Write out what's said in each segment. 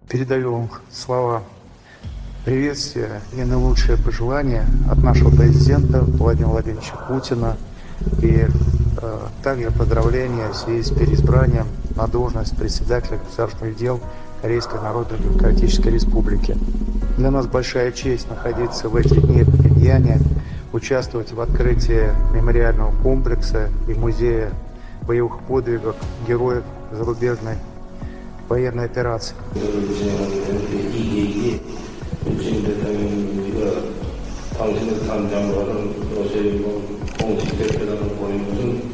Передаю вам слова приветствия и наилучшие пожелания от нашего президента Владимира Владимировича Путина и также поздравления в связи с переизбранием на должность председателя государственных дел Корейской Народно-Демократической Республики. Для нас большая честь находиться в эти дни в Пхеньяне, участвовать в открытии мемориального комплекса и музея боевых подвигов героев зарубежной военной операции. 당신의 단장과는 요새 공식 대표단을 보낸 것은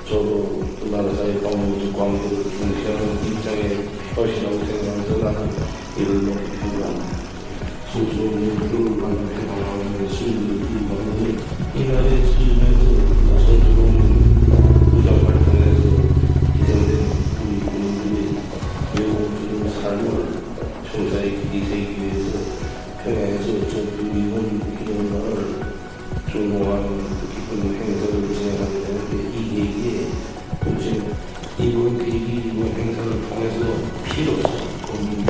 저도 나라사의 방문 광고를 중시하는 입장에 것이라고 생각해서 나는 이를 높이고 소수의 민주를 만들어가는 시민들이 이 나라의 시민에서 선수로운 무장 활동에서 희생된 우리 국민들이 외국인의 삶을 총사의 길이 세기 위해서 평양에서 저 국민은 이런 존중하는 기쁜 행사를 진행하게 되는데 이 계기에 이번 계기, 이번 행사를 통해서 필요성, 국민들,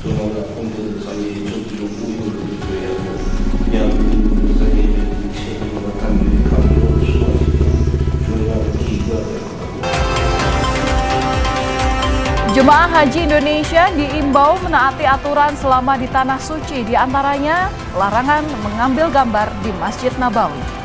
전화가 공들들 사이에 적기로 우위를 줘야 하고 대한민국 사이에 책임과 단계의 강도를 수반시키는 중요한 계기가 될 것 같습니다. Jemaah Haji Indonesia diimbau menaati aturan selama di Tanah Suci, diantaranya larangan mengambil gambar di Masjid Nabawi.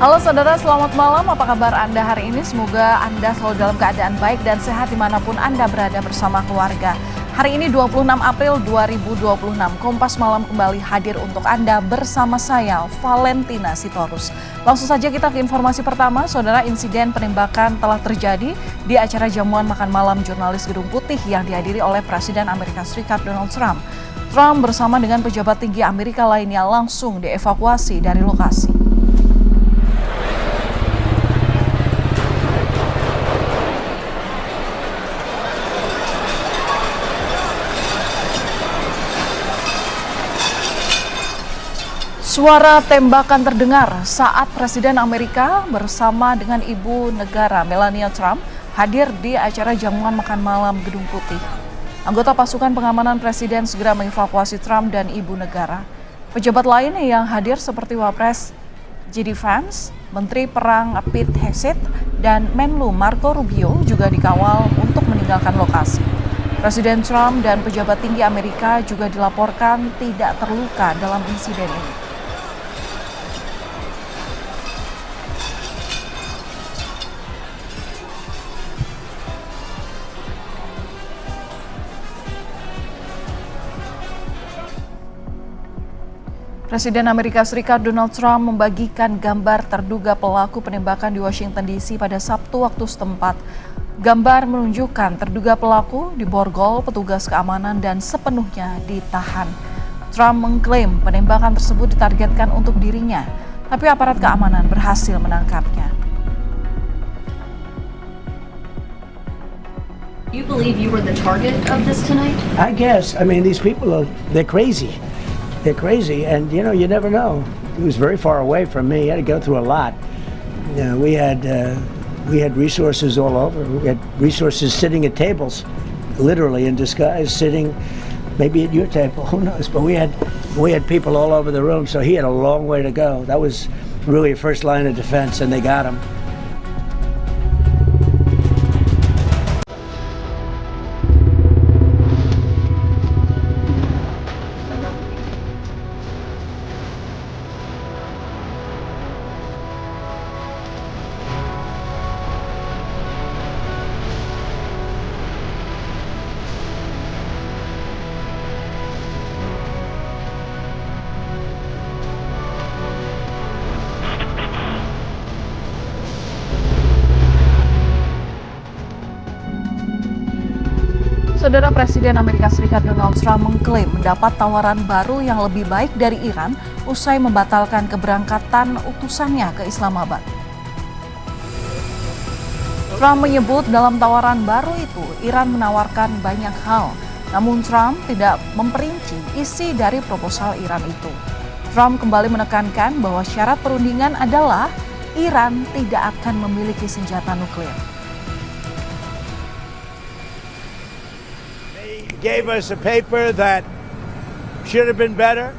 Halo saudara, selamat malam. Apa kabar Anda hari ini? Semoga Anda selalu dalam keadaan baik dan sehat dimanapun Anda berada bersama keluarga. Hari ini 26 April 2026, Kompas Malam kembali hadir untuk Anda bersama saya, Valentina Sitorus. Langsung saja kita ke informasi pertama. Saudara, insiden penembakan telah terjadi di acara jamuan makan malam jurnalis Gedung Putih yang dihadiri oleh Presiden Amerika Serikat Donald Trump. Trump bersama dengan pejabat tinggi Amerika lainnya langsung dievakuasi dari lokasi. Suara tembakan terdengar saat Presiden Amerika bersama dengan Ibu Negara Melania Trump hadir di acara jamuan makan malam Gedung Putih. Anggota pasukan pengamanan Presiden segera mengevakuasi Trump dan Ibu Negara. Pejabat lain yang hadir seperti Wapres J.D. Vance, Menteri Perang Pete Hegseth, dan Menlu Marco Rubio juga dikawal untuk meninggalkan lokasi. Presiden Trump dan pejabat tinggi Amerika juga dilaporkan tidak terluka dalam insiden ini. Presiden Amerika Serikat Donald Trump membagikan gambar terduga pelaku penembakan di Washington DC pada Sabtu waktu setempat. Gambar menunjukkan terduga pelaku diborgol petugas keamanan dan sepenuhnya ditahan. Trump mengklaim penembakan tersebut ditargetkan untuk dirinya, tapi aparat keamanan berhasil menangkapnya. Do you believe you were the target of this tonight? I guess. I mean, these people they're crazy. They're crazy, and you never know. He was very far away from me. He had to go through a lot. We had resources all over. We had resources sitting at tables, literally in disguise, sitting maybe at your table. Who knows? But we had people all over the room, so he had a long way to go. That was really a first line of defense, and they got him. Saudara, Presiden Amerika Serikat Donald Trump mengklaim mendapat tawaran baru yang lebih baik dari Iran usai membatalkan keberangkatan utusannya ke Islamabad. Trump menyebut dalam tawaran baru itu, Iran menawarkan banyak hal. Namun Trump tidak memperinci isi dari proposal Iran itu. Trump kembali menekankan bahwa syarat perundingan adalah Iran tidak akan memiliki senjata nuklir. They gave us a paper that should have been better.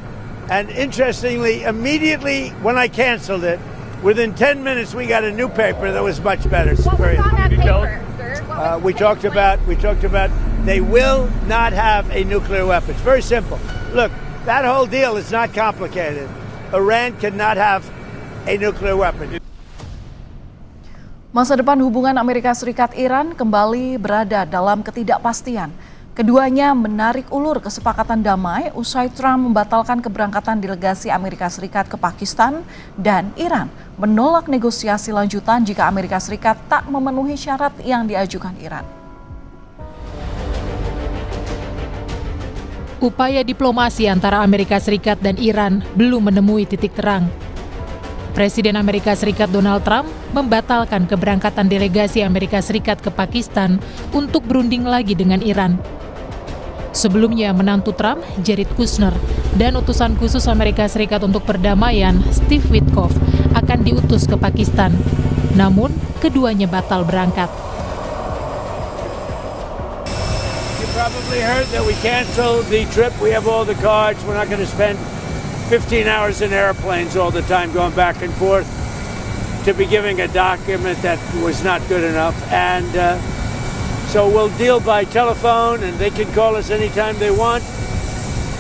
And interestingly, immediately when I canceled it, within 10 minutes we got a new paper that was much better. What was on that paper, sir? We talked about they will not have a nuclear weapon. It's very simple. Look, that whole deal is not complicated. Iran cannot have a nuclear weapon. Masa depan hubungan Amerika Serikat-Iran kembali berada dalam ketidakpastian. Keduanya menarik ulur kesepakatan damai usai Trump membatalkan keberangkatan delegasi Amerika Serikat ke Pakistan dan Iran menolak negosiasi lanjutan jika Amerika Serikat tak memenuhi syarat yang diajukan Iran. Upaya diplomasi antara Amerika Serikat dan Iran belum menemui titik terang. Presiden Amerika Serikat Donald Trump membatalkan keberangkatan delegasi Amerika Serikat ke Pakistan untuk berunding lagi dengan Iran. Sebelumnya, menantu Trump, Jared Kushner, dan utusan khusus Amerika Serikat untuk perdamaian, Steve Witkoff, akan diutus ke Pakistan. Namun, keduanya batal berangkat. You probably heard that we canceled the trip. We have all the cards. We're not going to spend 15 hours in airplanes all the time going back and forth to be giving a document that was not good enough. And so we'll deal by telephone and they can call us anytime they want.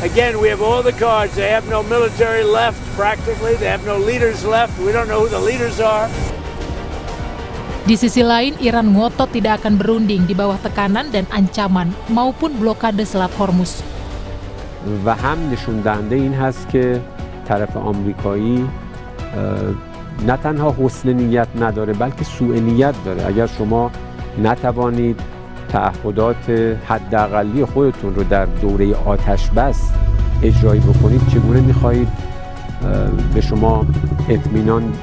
Again, we have all the cards. They have no military left practically. They have no leaders left. We don't know who the leaders are. Di sisi lain, Iran ngotot tidak akan berunding di bawah tekanan dan ancaman maupun blokade Selat Hormuz. و هم نشون دهنده این هست که طرف آمریکایی نه تنها حسن نیت نداره بلکه سوء نیت داره. اگر شما نتوانید تعهدات حداقلی خودتون رو در دوره آتش بس اجرایی بکنید، چگونه می‌خواهید به شما اطمینان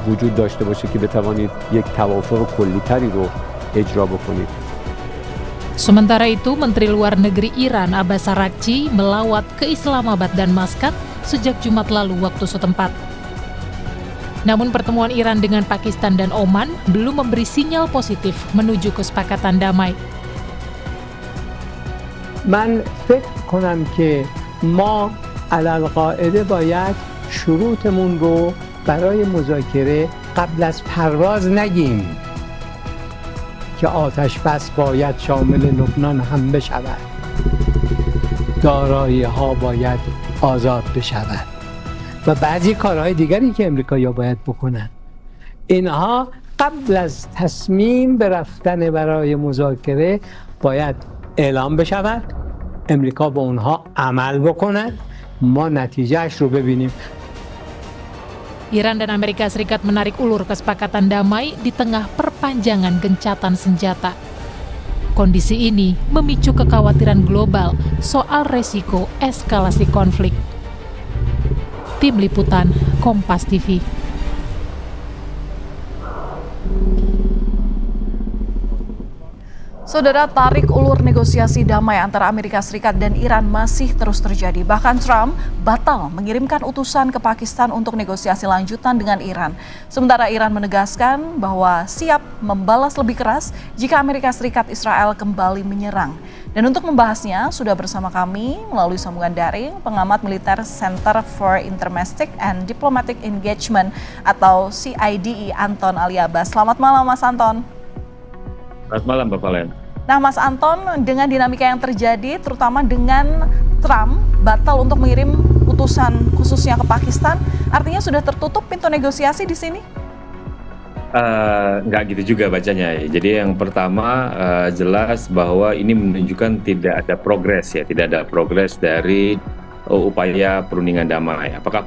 وجود داشته باشه که بتوانید یک توافق کلی‌تری رو اجرا بکنید. Sementara itu, Menteri Luar Negeri Iran Abbas Araghchi melawat ke Islamabad dan Maskat sejak Jumat lalu waktu setempat. Namun pertemuan Iran dengan Pakistan dan Oman belum memberi sinyal positif menuju kesepakatan damai. من فکر کنم که ما علالقاعده باید شروطمون رو برای مذاکره قبل از پرواز نگیم که آتش بس باید شامل لبنان هم بشود، دارایی ها باید آزاد بشود و بعضی کارهای دیگری که امریکایی‌ها باید بکنن. اینها قبل از تصمیم به رفتن برای مذاکره باید اعلام بشود، امریکا به اونها عمل بکند، ما نتیجهش رو ببینیم. Iran dan Amerika Serikat menarik ulur kesepakatan damai di tengah perpanjangan gencatan senjata. Kondisi ini memicu kekhawatiran global soal resiko eskalasi konflik. Tim Liputan, Kompas TV. Saudara, tarik ulur negosiasi damai antara Amerika Serikat dan Iran masih terus terjadi. Bahkan Trump batal mengirimkan utusan ke Pakistan untuk negosiasi lanjutan dengan Iran. Sementara Iran menegaskan bahwa siap membalas lebih keras jika Amerika Serikat Israel kembali menyerang. Dan untuk membahasnya, sudah bersama kami melalui sambungan daring pengamat militer Center for Intermestic and Diplomatic Engagement atau CIDE Anton Ali Abbas. Selamat malam Mas Anton. Selamat malam Bapak Len. Nah Mas Anton, dengan dinamika yang terjadi terutama dengan Trump batal untuk mengirim utusan khususnya ke Pakistan, artinya sudah tertutup pintu negosiasi di sini? Nggak gitu juga bacanya ya. Jadi yang pertama jelas bahwa ini menunjukkan tidak ada progres ya, tidak ada progres dari upaya perundingan damai. Apakah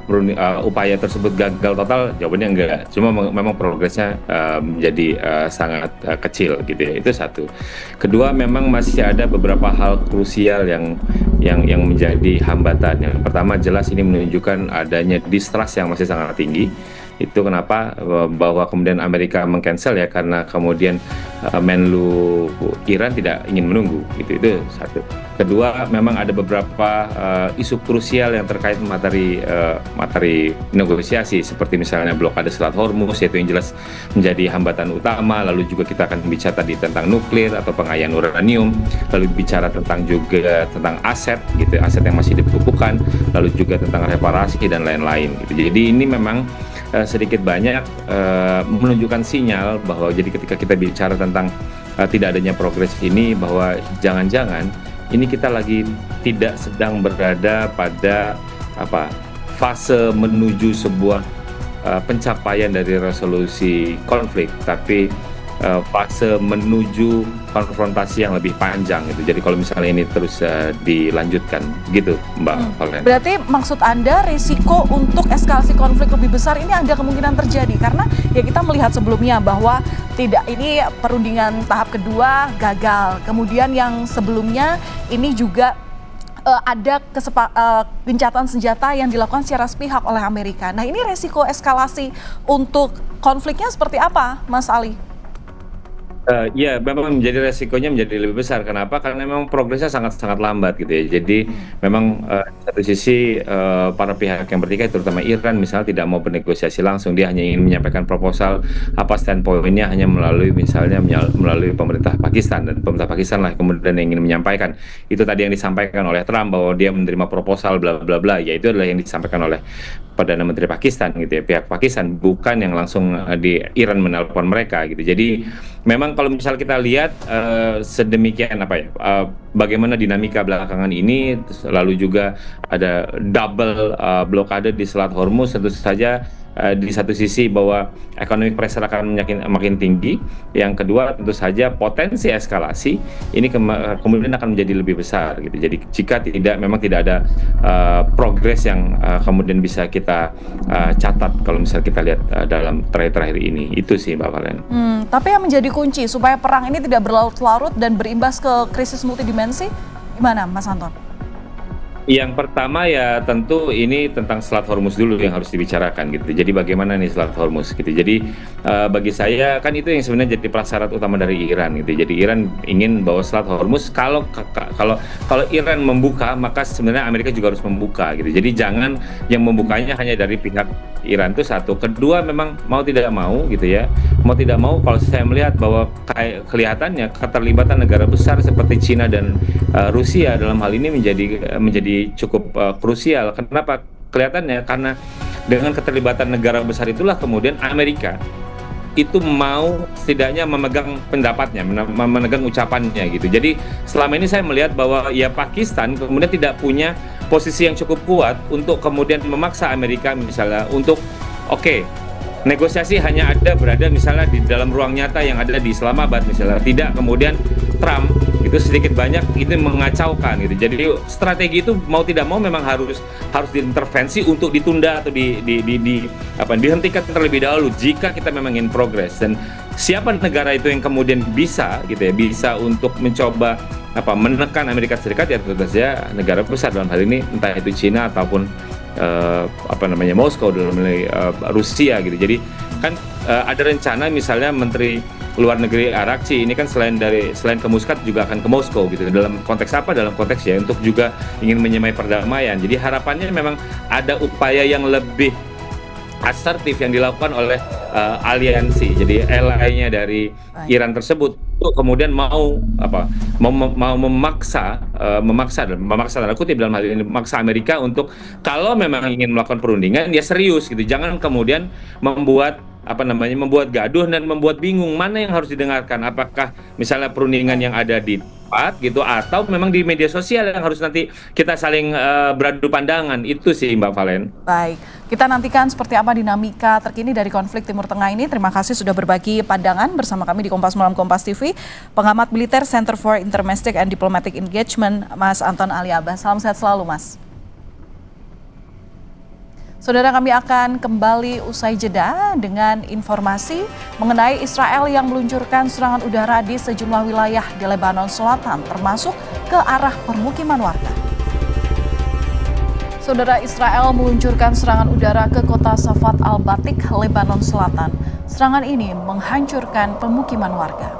upaya tersebut gagal total? Jawabannya enggak. Cuma memang progresnya menjadi sangat kecil gitu ya. Itu satu. Kedua, memang masih ada beberapa hal krusial yang yang menjadi hambatan. Yang pertama jelas ini menunjukkan adanya distrust yang masih sangat tinggi. Itu kenapa bahwa kemudian Amerika meng-cancel ya, karena kemudian Menlu Iran tidak ingin menunggu. Itu satu. Kedua, memang ada beberapa isu krusial yang terkait materi negosiasi, seperti misalnya blokade Selat Hormuz, yaitu yang jelas menjadi hambatan utama. Lalu juga kita akan bicara tadi tentang nuklir atau pengayaan uranium, lalu bicara juga tentang aset gitu, aset yang masih dibekukan, lalu juga tentang reparasi dan lain-lain gitu. Jadi ini memang sedikit banyak menunjukkan sinyal bahwa jadi ketika kita bicara tentang tidak adanya progres ini, bahwa jangan-jangan ini kita lagi tidak sedang berada pada fase menuju sebuah pencapaian dari resolusi konflik, tapi fase menuju konfrontasi yang lebih panjang gitu. Jadi kalau misalnya ini terus dilanjutkan gitu, Mbak Valen. Berarti maksud Anda risiko untuk eskalasi konflik lebih besar ini ada kemungkinan terjadi, karena ya kita melihat sebelumnya bahwa ini perundingan tahap kedua gagal. Kemudian yang sebelumnya ini juga ada gencatan senjata yang dilakukan secara sepihak oleh Amerika. Nah, ini resiko eskalasi untuk konfliknya seperti apa, Mas Ali? Ya, memang menjadi resikonya menjadi lebih besar. Kenapa? Karena memang progresnya sangat-sangat lambat gitu ya. Jadi memang di satu sisi para pihak yang bertikai, terutama Iran misalnya, tidak mau bernegosiasi langsung. Dia hanya ingin menyampaikan proposal apa standpoint-nya hanya melalui melalui pemerintah Pakistan, dan pemerintah Pakistan lah kemudian yang ingin menyampaikan. Itu tadi yang disampaikan oleh Trump bahwa dia menerima proposal bla bla bla. Ya itu adalah yang disampaikan oleh Perdana Menteri Pakistan gitu ya, pihak Pakistan, bukan yang langsung di Iran menelpon mereka gitu. Jadi memang kalau misal kita lihat sedemikian bagaimana dinamika belakangan ini, lalu juga ada double blokade di Selat Hormuz, tentu saja di satu sisi bahwa economic pressure akan makin tinggi. Yang kedua tentu saja potensi eskalasi ini kemudian akan menjadi lebih besar gitu. Jadi jika memang tidak ada progres yang kemudian bisa kita catat kalau misal kita lihat dalam terakhir ini, itu sih Mbak Valen. Tapi yang menjadi kunci supaya perang ini tidak berlarut-larut dan berimbas ke krisis multidimensi, gimana Mas Anton? Yang pertama ya tentu ini tentang Selat Hormuz dulu yang harus dibicarakan gitu. Jadi bagaimana nih Selat Hormuz gitu. Jadi bagi saya kan itu yang sebenarnya jadi prasyarat utama dari Iran gitu. Jadi Iran ingin bahwa Selat Hormuz kalau Iran membuka, maka sebenarnya Amerika juga harus membuka gitu. Jadi jangan yang membukanya hanya dari pihak Iran, itu satu. Kedua, memang mau tidak mau gitu ya. Mau tidak mau kalau saya melihat bahwa kelihatannya keterlibatan negara besar seperti Cina dan Rusia dalam hal ini menjadi cukup krusial. Kenapa? Kelihatannya karena dengan keterlibatan negara besar itulah kemudian Amerika itu mau setidaknya memegang pendapatnya, memegang ucapannya gitu. Jadi selama ini saya melihat bahwa ya Pakistan kemudian tidak punya posisi yang cukup kuat untuk kemudian memaksa Amerika misalnya untuk negosiasi hanya berada misalnya di dalam ruang nyata yang ada di Islamabad misalnya, tidak kemudian Trump itu sedikit banyak itu mengacaukan gitu. Jadi strategi itu mau tidak mau memang harus diintervensi untuk ditunda atau dihentikan terlebih dahulu jika kita memang ingin progres. Dan siapa negara itu yang kemudian bisa gitu ya, bisa untuk mencoba menekan Amerika Serikat, ya tentu saja negara besar dalam hal ini, entah itu Cina ataupun Moskow dalam Rusia gitu. Jadi kan ada rencana misalnya Menteri Luar Negeri Arakci ini kan selain ke Muscat juga akan ke Moskow gitu. Dalam konteks apa? Dalam konteks ya untuk juga ingin menyemai perdamaian. Jadi harapannya memang ada upaya yang lebih asertif yang dilakukan oleh aliansi. Jadi ally-nya dari Iran tersebut untuk kemudian mau memaksa dalam kutip dalam hal ini memaksa Amerika untuk kalau memang ingin melakukan perundingan ya serius gitu. Jangan kemudian membuat gaduh dan membuat bingung mana yang harus didengarkan. Apakah misalnya perundingan yang ada di tempat gitu atau memang di media sosial yang harus nanti kita saling beradu pandangan. Itu sih Mbak Valen. Baik, kita nantikan seperti apa dinamika terkini dari konflik Timur Tengah ini. Terima kasih sudah berbagi pandangan bersama kami di Kompas Malam Kompas TV. Pengamat militer Center for Intermestic and Diplomatic Engagement, Mas Anton Ali Abbas. Salam sehat selalu, Mas. Saudara, kami akan kembali usai jeda dengan informasi mengenai Israel yang meluncurkan serangan udara di sejumlah wilayah di Lebanon Selatan, termasuk ke arah permukiman warga. Saudara, Israel meluncurkan serangan udara ke kota Safat al-Batik, Lebanon Selatan. Serangan ini menghancurkan pemukiman warga.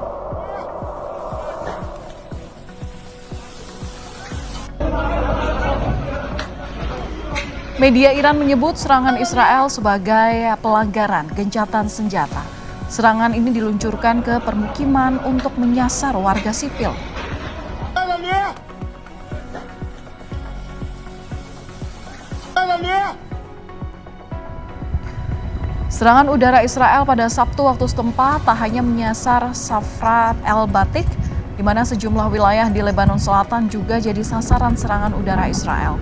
Media Iran menyebut serangan Israel sebagai pelanggaran gencatan senjata. Serangan ini diluncurkan ke permukiman untuk menyasar warga sipil. Serangan udara Israel pada Sabtu waktu setempat tak hanya menyasar Safat al-Batik, di mana sejumlah wilayah di Lebanon Selatan juga jadi sasaran serangan udara Israel.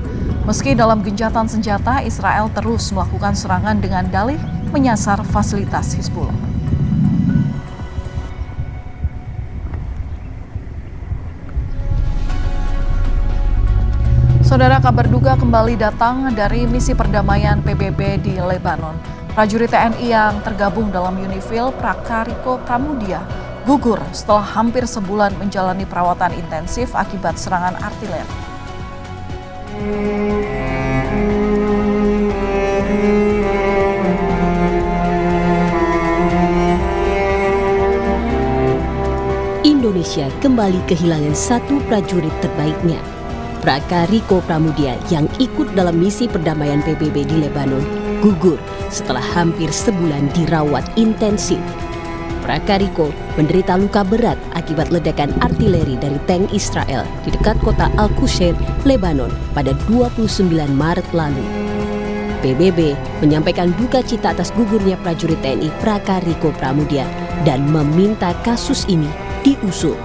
Meski dalam gencatan senjata, Israel terus melakukan serangan dengan dalih menyasar fasilitas Hizbullah. Saudara, kabar duka kembali datang dari misi perdamaian PBB di Lebanon. Prajurit TNI yang tergabung dalam UNIFIL Prakariko Pramudia gugur setelah hampir sebulan menjalani perawatan intensif akibat serangan artileri. Indonesia kembali kehilangan satu prajurit terbaiknya. Prakariko Pramudia yang ikut dalam misi perdamaian PBB di Lebanon gugur setelah hampir sebulan dirawat intensif. Prakariko menderita luka berat akibat ledakan artileri dari tank Israel di dekat kota Al-Qushair, Lebanon pada 29 Maret lalu. PBB menyampaikan duka cita atas gugurnya prajurit TNI Prakariko Pramudia dan meminta kasus ini diusut.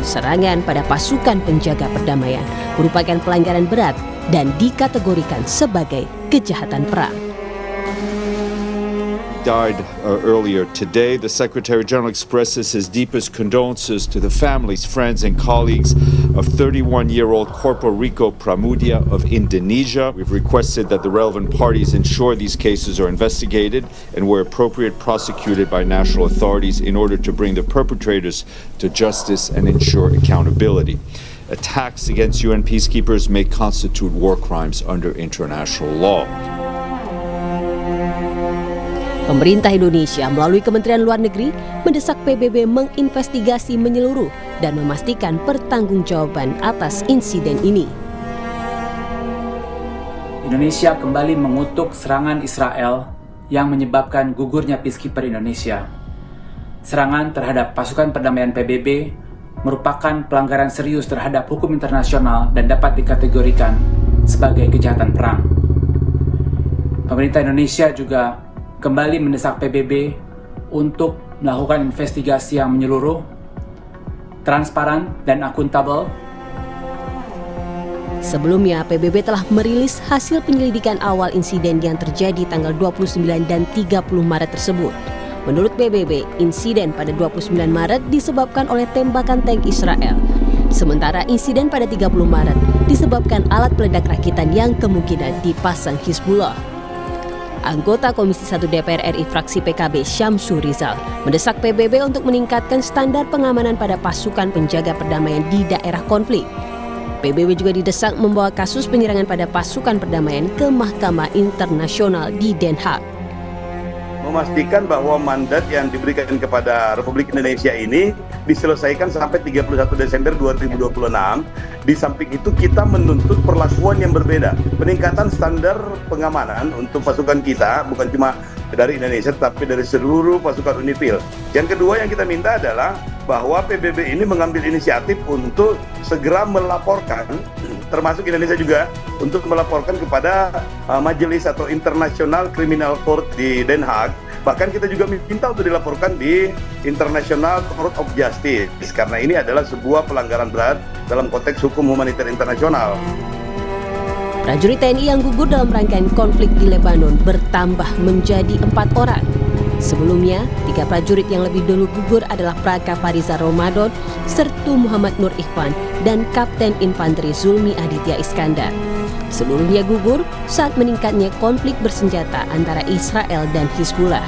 Serangan pada pasukan penjaga perdamaian merupakan pelanggaran berat dan dikategorikan sebagai kejahatan perang. Died earlier today. The Secretary General expresses his deepest condolences to the families, friends, and colleagues of 31-year-old Corporal Rico Pramudia of Indonesia. We've requested that the relevant parties ensure these cases are investigated and, where appropriate, prosecuted by national authorities in order to bring the perpetrators to justice and ensure accountability. Attacks against UN peacekeepers may constitute war crimes under international law. Pemerintah Indonesia melalui Kementerian Luar Negeri mendesak PBB menginvestigasi menyeluruh dan memastikan pertanggungjawaban atas insiden ini. Indonesia kembali mengutuk serangan Israel yang menyebabkan gugurnya peacekeeper Indonesia. Serangan terhadap pasukan perdamaian PBB merupakan pelanggaran serius terhadap hukum internasional dan dapat dikategorikan sebagai kejahatan perang. Pemerintah Indonesia juga kembali mendesak PBB untuk melakukan investigasi yang menyeluruh, transparan, dan akuntabel. Sebelumnya, PBB telah merilis hasil penyelidikan awal insiden yang terjadi tanggal 29 dan 30 Maret tersebut. Menurut PBB, insiden pada 29 Maret disebabkan oleh tembakan tank Israel. Sementara insiden pada 30 Maret disebabkan alat peledak rakitan yang kemungkinan dipasang Hizbullah. Anggota Komisi 1 DPR RI fraksi PKB Syamsur Rizal mendesak PBB untuk meningkatkan standar pengamanan pada pasukan penjaga perdamaian di daerah konflik. PBB juga didesak membawa kasus penyerangan pada pasukan perdamaian ke Mahkamah Internasional di Den Haag. Memastikan bahwa mandat yang diberikan kepada Republik Indonesia ini diselesaikan sampai 31 Desember 2026. Di samping itu kita menuntut perlakuan yang berbeda, peningkatan standar pengamanan untuk pasukan kita, bukan cuma dari Indonesia tapi dari seluruh pasukan UNIFIL. Yang kedua yang kita minta adalah bahwa PBB ini mengambil inisiatif untuk segera melaporkan, termasuk Indonesia juga, untuk melaporkan kepada majelis atau International Criminal Court di Den Haag. Bahkan kita juga minta untuk dilaporkan di International Court of Justice, karena ini adalah sebuah pelanggaran berat dalam konteks hukum humaniter internasional. Prajurit TNI yang gugur dalam rangkaian konflik di Lebanon bertambah menjadi 4 orang. Sebelumnya, 3 prajurit yang lebih dulu gugur adalah Praka Fariza Ramadan, Sertu Muhammad Nur Ikhwan, dan Kapten Infanteri Zulmi Aditya Iskandar. Seluruhnya gugur saat meningkatnya konflik bersenjata antara Israel dan Hizbullah.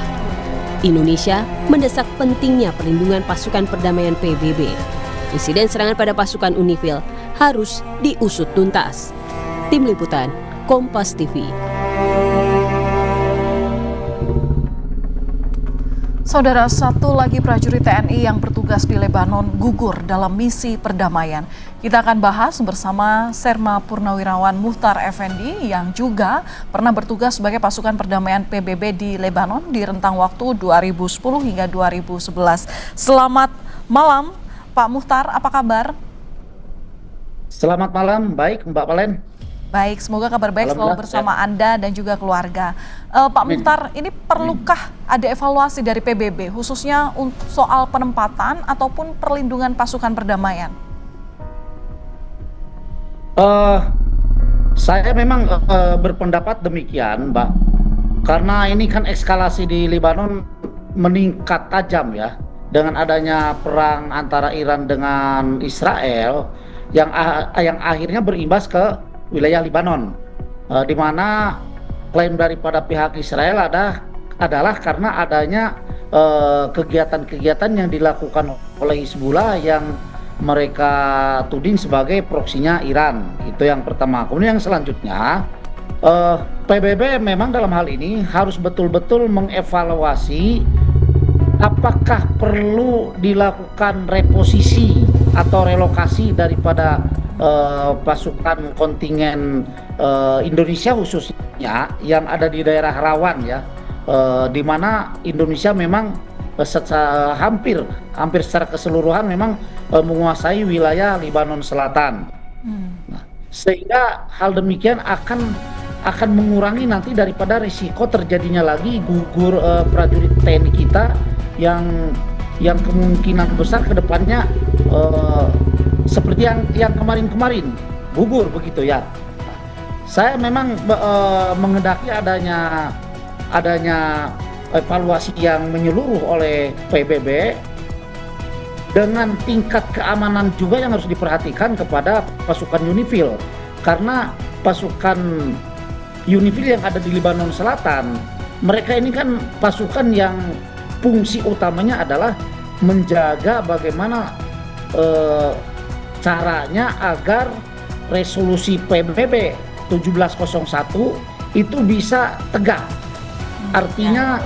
Indonesia mendesak pentingnya perlindungan pasukan perdamaian PBB. Insiden serangan pada pasukan UNIFIL harus diusut tuntas. Tim Liputan, Kompas TV. Saudara, satu lagi prajurit TNI yang bertugas di Lebanon gugur dalam misi perdamaian. Kita akan bahas bersama Serma Purnawirawan Muhtar Effendi yang juga pernah bertugas sebagai pasukan perdamaian PBB di Lebanon di rentang waktu 2010 hingga 2011. Selamat malam, Pak Muhtar, apa kabar? Selamat malam, baik Mbak Palen. Baik, semoga kabar baik selalu bersama Anda dan juga keluarga. Pak Muhtar, ini perlukah ada evaluasi dari PBB khususnya soal penempatan ataupun perlindungan pasukan perdamaian? Saya memang berpendapat demikian, Mbak. Karena ini kan eskalasi di Lebanon meningkat tajam ya, dengan adanya perang antara Iran dengan Israel yang akhirnya berimbas ke wilayah Lebanon, di mana klaim daripada pihak Israel adalah karena adanya kegiatan-kegiatan yang dilakukan oleh Hizbullah yang mereka tuding sebagai proksinya Iran. Itu yang pertama. Kemudian yang selanjutnya, PBB memang dalam hal ini harus betul-betul mengevaluasi apakah perlu dilakukan reposisi atau relokasi daripada pasukan kontingen Indonesia khususnya yang ada di daerah rawan ya, di mana Indonesia memang hampir secara keseluruhan memang menguasai wilayah Lebanon Selatan. Nah, sehingga hal demikian akan mengurangi nanti daripada risiko terjadinya lagi gugur prajurit TNI kita yang kemungkinan besar kedepannya seperti yang kemarin-kemarin gugur begitu ya. Saya memang menghendaki adanya evaluasi yang menyeluruh oleh PBB dengan tingkat keamanan juga yang harus diperhatikan kepada pasukan UNIFIL, karena pasukan UNIFIL yang ada di Lebanon Selatan, mereka ini kan pasukan yang fungsi utamanya adalah menjaga bagaimana caranya agar resolusi PBB 1701 itu bisa tegak. Artinya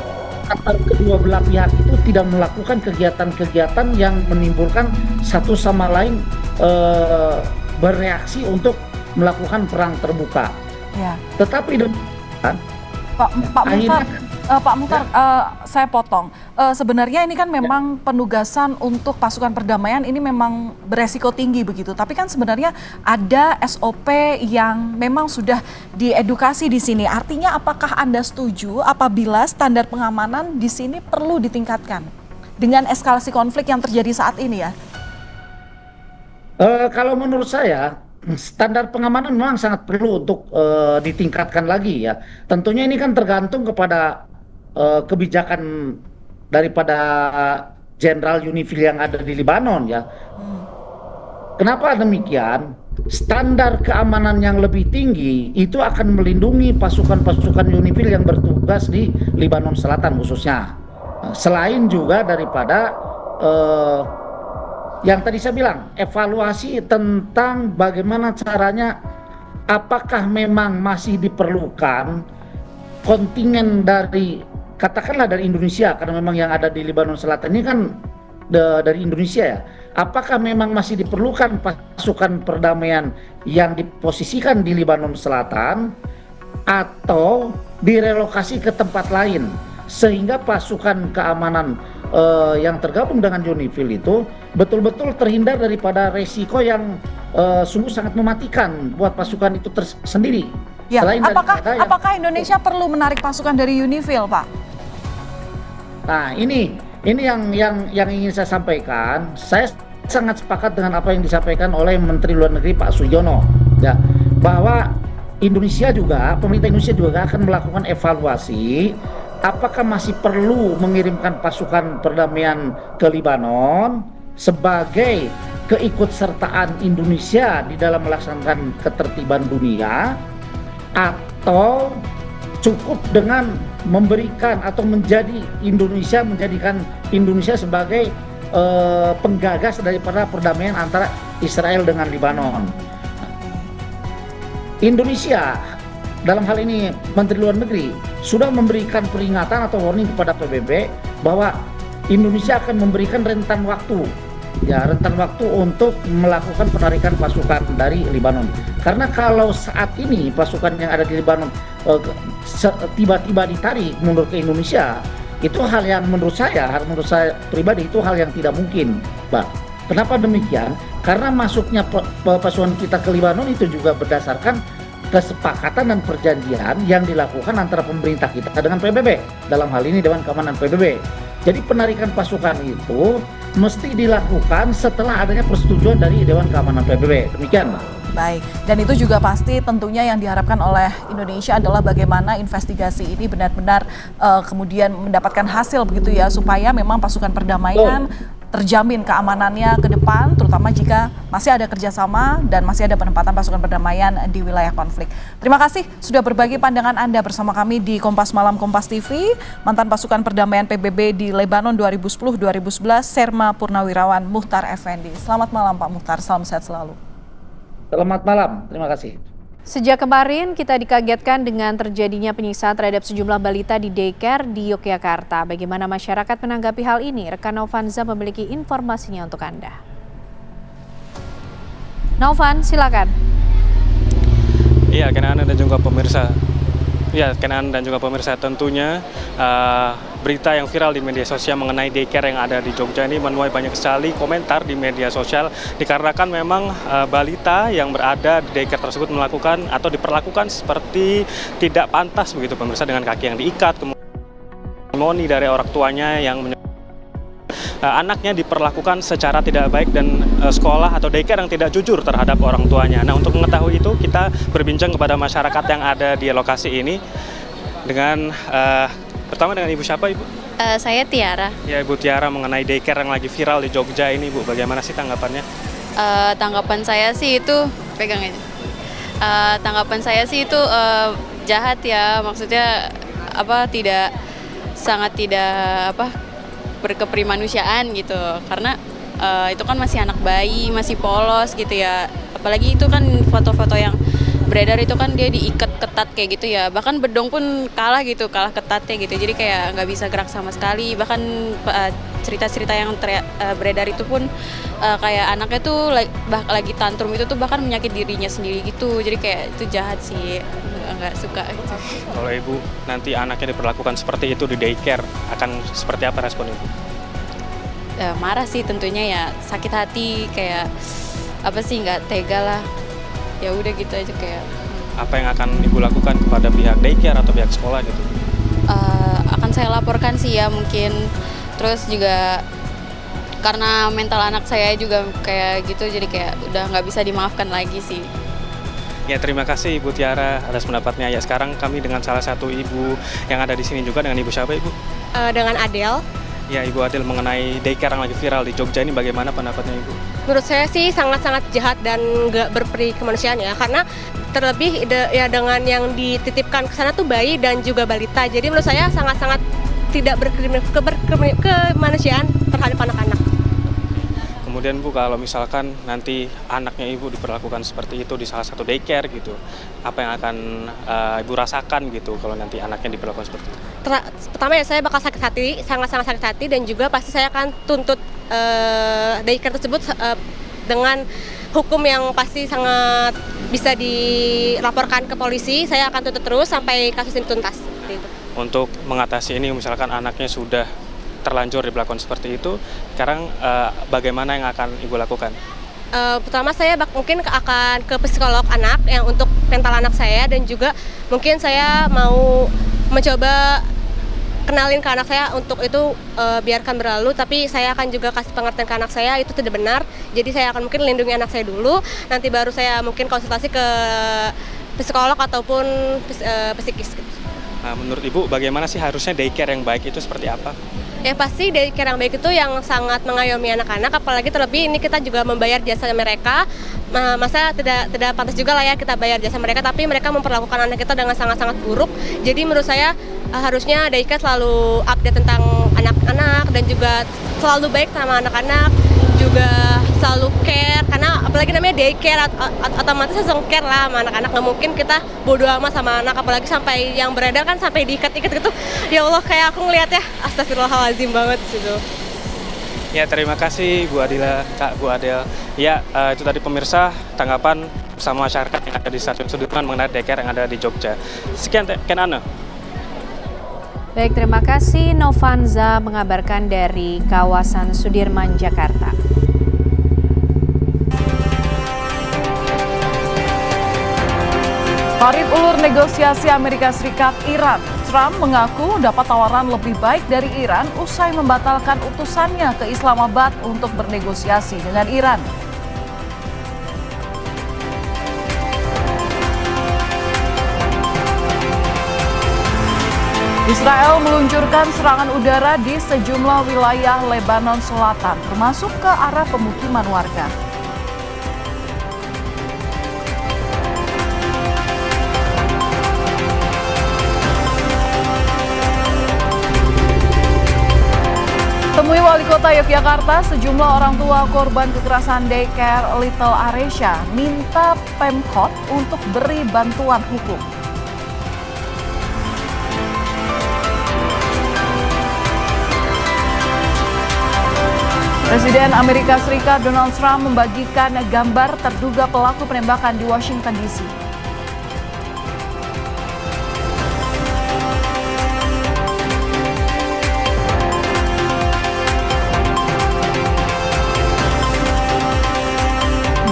antara kedua belah pihak itu tidak melakukan kegiatan-kegiatan yang menimbulkan satu sama lain bereaksi untuk melakukan perang terbuka. Ya. Tetapi Pak Muhtar, saya potong. Sebenarnya ini kan memang penugasan untuk pasukan perdamaian ini memang beresiko tinggi begitu. Tapi kan sebenarnya ada SOP yang memang sudah diedukasi di sini. Artinya apakah Anda setuju apabila standar pengamanan di sini perlu ditingkatkan dengan eskalasi konflik yang terjadi saat ini ya? Kalau menurut saya, standar pengamanan memang sangat perlu untuk ditingkatkan lagi ya. Tentunya ini kan tergantung kepada kebijakan daripada Jenderal UNIFIL yang ada di Lebanon ya. Kenapa demikian? Standar keamanan yang lebih tinggi itu akan melindungi pasukan-pasukan UNIFIL yang bertugas di Lebanon Selatan khususnya. Selain juga daripada yang tadi saya bilang, evaluasi tentang bagaimana caranya, apakah memang masih diperlukan kontingen dari, katakanlah dari Indonesia, karena memang yang ada di Lebanon Selatan ini kan dari Indonesia ya. Apakah memang masih diperlukan pasukan perdamaian yang diposisikan di Lebanon Selatan atau direlokasi ke tempat lain, sehingga pasukan keamanan yang tergabung dengan UNIFIL itu betul-betul terhindar daripada resiko yang sungguh sangat mematikan buat pasukan itu sendiri. Ya, apakah Indonesia perlu menarik pasukan dari UNIFIL, Pak? Nah, ini yang ingin saya sampaikan. Saya sangat sepakat dengan apa yang disampaikan oleh Menteri Luar Negeri Pak Sujono, ya, bahwa Indonesia juga, pemerintah Indonesia juga akan melakukan evaluasi apakah masih perlu mengirimkan pasukan perdamaian ke Lebanon sebagai keikutsertaan Indonesia di dalam melaksanakan ketertiban dunia, atau cukup dengan memberikan atau menjadikan Indonesia sebagai penggagas daripada perdamaian antara Israel dengan Lebanon. Indonesia dalam hal ini Menteri Luar Negeri sudah memberikan peringatan atau warning kepada PBB bahwa Indonesia akan memberikan rentan waktu untuk melakukan penarikan pasukan dari Lebanon. Karena kalau saat ini pasukan yang ada di Lebanon tiba-tiba ditarik mundur ke Indonesia, itu hal yang menurut saya pribadi itu hal yang tidak mungkin, Pak. Kenapa demikian? Karena masuknya pasukan kita ke Lebanon itu juga berdasarkan kesepakatan dan perjanjian yang dilakukan antara pemerintah kita dengan PBB, dalam hal ini Dewan Keamanan PBB. Jadi penarikan pasukan itu mesti dilakukan setelah adanya persetujuan dari Dewan Keamanan PBB. Demikian, Pak. Baik, dan itu juga pasti tentunya yang diharapkan oleh Indonesia adalah bagaimana investigasi ini benar-benar kemudian mendapatkan hasil begitu ya, supaya memang pasukan perdamaian terjamin keamanannya ke depan, terutama jika masih ada kerjasama dan masih ada penempatan pasukan perdamaian di wilayah konflik. Terima kasih sudah berbagi pandangan Anda bersama kami di Kompas Malam Kompas TV. Mantan pasukan perdamaian PBB di Lebanon 2010-2011, Serma Purnawirawan Muhtar Effendi. Selamat malam Pak Muhtar, salam sehat selalu. Selamat malam, terima kasih. Sejak kemarin kita dikagetkan dengan terjadinya penyiksaan terhadap sejumlah balita di daycare di Yogyakarta. Bagaimana masyarakat menanggapi hal ini? Rekan Novanza memiliki informasinya untuk Anda. Novan, silakan. Iya, Kenan dan juga pemirsa. Tentunya berita yang viral di media sosial mengenai daycare yang ada di Jogja ini menuai banyak sekali komentar di media sosial, dikarenakan memang balita yang berada di daycare tersebut melakukan atau diperlakukan seperti tidak pantas begitu pemirsa, dengan kaki yang diikat, kemudian dari orang tuanya yang anaknya diperlakukan secara tidak baik, dan sekolah atau daycare yang tidak jujur terhadap orang tuanya. Nah, untuk mengetahui itu kita berbincang kepada masyarakat yang ada di lokasi ini dengan pertama dengan Ibu siapa, Ibu? Saya Tiara. Ya, Ibu Tiara, mengenai daycare yang lagi viral di Jogja ini, Bu, bagaimana sih tanggapannya? Tanggapan saya sih itu pegang aja. Tanggapan saya sih itu jahat ya, maksudnya sangat tidak berkeprimanusiaan gitu, karena itu kan masih anak bayi, masih polos gitu ya, apalagi itu kan foto-foto yang beredar itu kan dia diikat ketat kayak gitu ya, bahkan bedong pun kalah ketatnya gitu, jadi kayak nggak bisa gerak sama sekali. Bahkan cerita-cerita yang beredar itu pun kayak anaknya tuh lagi tantrum itu tuh bahkan menyakiti dirinya sendiri gitu, jadi kayak itu jahat sih, nggak suka gitu. Kalau Ibu nanti anaknya diperlakukan seperti itu di daycare, akan seperti apa respon Ibu? Marah sih tentunya ya, sakit hati, kayak nggak tega lah. Ya udah gitu aja kayak. Apa yang akan Ibu lakukan kepada pihak daycare atau pihak sekolah gitu? Akan saya laporkan sih ya mungkin. Terus juga karena mental anak saya juga kayak gitu, jadi kayak udah nggak bisa dimaafkan lagi sih. Ya, terima kasih Ibu Tiara atas pendapatnya. Ya, sekarang kami dengan salah satu ibu yang ada di sini juga, dengan Ibu siapa, Ibu? Dengan Adel. Ya, Ibu Adel, mengenai daycare yang lagi viral di Jogja ini bagaimana pendapatnya Ibu? Menurut saya sih sangat-sangat jahat dan nggak berperi kemanusiaan ya, karena terlebih ya dengan yang dititipkan ke sana tuh bayi dan juga balita. Jadi menurut saya sangat-sangat tidak berkemanusiaan terhadap anak-anak. Kemudian Bu, kalau misalkan nanti anaknya Ibu diperlakukan seperti itu di salah satu daycare gitu, apa yang akan Ibu rasakan gitu kalau nanti anaknya diperlakukan seperti itu? Pertama ya, saya bakal sakit hati, sangat-sangat sakit hati, dan juga pasti saya akan tuntut daycare tersebut dengan hukum yang pasti sangat bisa dilaporkan ke polisi. Saya akan tuntut terus sampai kasus ini tuntas. Untuk mengatasi ini, misalkan anaknya sudah terlanjur diperlakukan seperti itu, sekarang bagaimana yang akan Ibu lakukan? Pertama saya mungkin akan ke psikolog anak yang untuk mental anak saya, dan juga mungkin saya mau mencoba kenalin ke anak saya untuk itu biarkan berlalu, tapi saya akan juga kasih pengertian ke anak saya itu tidak benar. Jadi saya akan mungkin lindungi anak saya dulu, nanti baru saya mungkin konsultasi ke psikolog ataupun psikis. Nah, menurut Ibu bagaimana sih harusnya daycare yang baik itu seperti apa? Ya pasti daycare yang baik itu yang sangat mengayomi anak-anak, apalagi terlebih ini kita juga membayar jasa mereka. Masa tidak pantas juga lah ya kita bayar jasa mereka, tapi mereka memperlakukan anak kita dengan sangat-sangat buruk. Jadi menurut saya harusnya daycare selalu update tentang anak-anak dan juga selalu baik sama anak-anak. juga selalu care, karena apalagi namanya daycare, otomatis langsung care lah sama anak-anak. Nggak mungkin kita bodo amat sama anak, apalagi sampai yang beredar kan sampai diikat-ikat gitu. Ya Allah, kayak aku ngeliatnya astagfirullahaladzim banget gitu. Ya, terima kasih Bu Adila, Kak Bu Adel. Ya, itu tadi pemirsa tanggapan bersama masyarakat yang ada di Stasiun Sudirman mengenai daycare yang ada di Jogja. Sekian, Kenana. Baik, terima kasih Novanza mengabarkan dari kawasan Sudirman, Jakarta. Tarik ulur negosiasi Amerika Serikat Iran. Trump mengaku dapat tawaran lebih baik dari Iran usai membatalkan utusannya ke Islamabad untuk bernegosiasi dengan Iran. Israel meluncurkan serangan udara di sejumlah wilayah Lebanon Selatan, termasuk ke arah pemukiman warga. Temui Wali Kota Yogyakarta, sejumlah orang tua korban kekerasan daycare Little Aresya minta Pemkot untuk beri bantuan hukum. Presiden Amerika Serikat Donald Trump membagikan gambar terduga pelaku penembakan di Washington DC.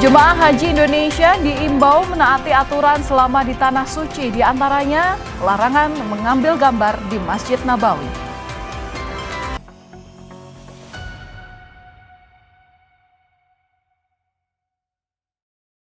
Jemaah Haji Indonesia diimbau menaati aturan selama di Tanah Suci, diantaranya larangan mengambil gambar di Masjid Nabawi.